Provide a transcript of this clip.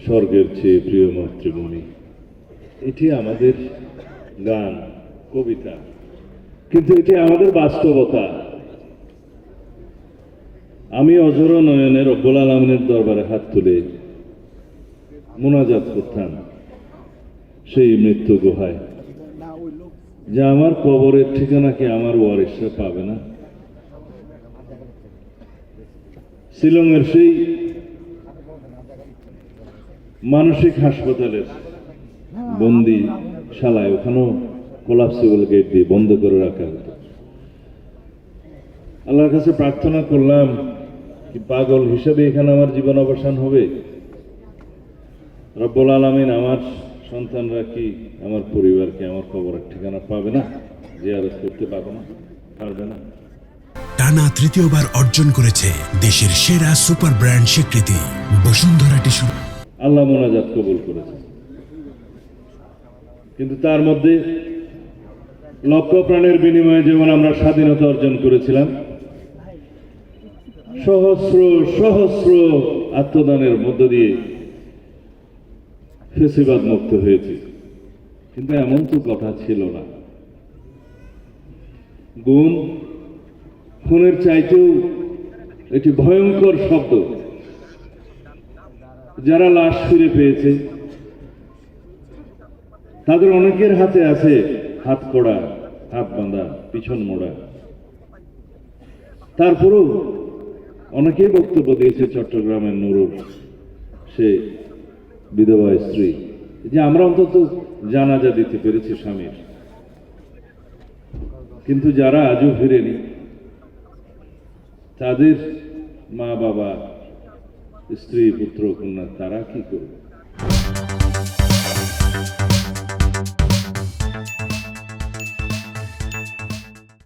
স্বর্গের চেয়ে প্রিয় মাতৃভূমি। এটি আমাদের গান, কবিতা, কিন্তু এটি আমাদের বাস্তবতা। আমি অঝর নয়নে রব্বুল আলামিনের দরবারে হাত তুলে মুনাজাত করতাম সেই মৃত্যু গুহায়, যে আমার কবরের ঠিকানা কি আমার ওয়ারিসরা পাবে না। শিলংয়ের সেই মানসিক হাসপাতালের বন্দি শালায় ওখানেও কোলাপসিবল গেট দিয়ে বন্ধ করে রাখা হতো। আল্লাহর কাছে প্রার্থনা করলাম, কি পাগল হিসেবে এখানে আমার জীবন অবসান হবে? রব্বুল আলামিন আমার সন্তানরা কি, আমার পরিবারকে আমার কবরের ঠিকানা পাবে না, জিয়ারত করতে পারবে না। টানা তৃতীয়বার অর্জন করেছে দেশের সেরা সুপার ব্র্যান্ড স্বীকৃতি বসুন্ধরা টিস্যু। আল্লাহ মোনাজাত কবুল করেছে, কিন্তু তার মধ্যে লক্ষ প্রাণের বিনিময়ে যেমন আমরা স্বাধীনতা অর্জন করেছিলাম, সহস্র সহস্র আত্মদানের মধ্য দিয়ে ফেসিবাদ মুক্ত হয়েছে। কিন্তু এমন তো কথা ছিল না। গুম, খুনের চাইতেও একটি ভয়ঙ্কর শব্দ। যারা লাশ ফিরে পেয়েছে তাদের অনেকের হাতে আছে হাত কড়া, হাত বাঁধা, পিছন মোড়া। তারপরেও অনেকেই বক্তব্য দিয়েছে, চট্টগ্রামের নুরুর সে বিধবা স্ত্রী, যে আমরা অন্তত জানাজা দিতে পেরেছি স্বামীর। কিন্তু যারা আজও ফিরেনি, তাদের মা বাবা, স্ত্রী, পুত্র, কন্যা, তারা কি করবে?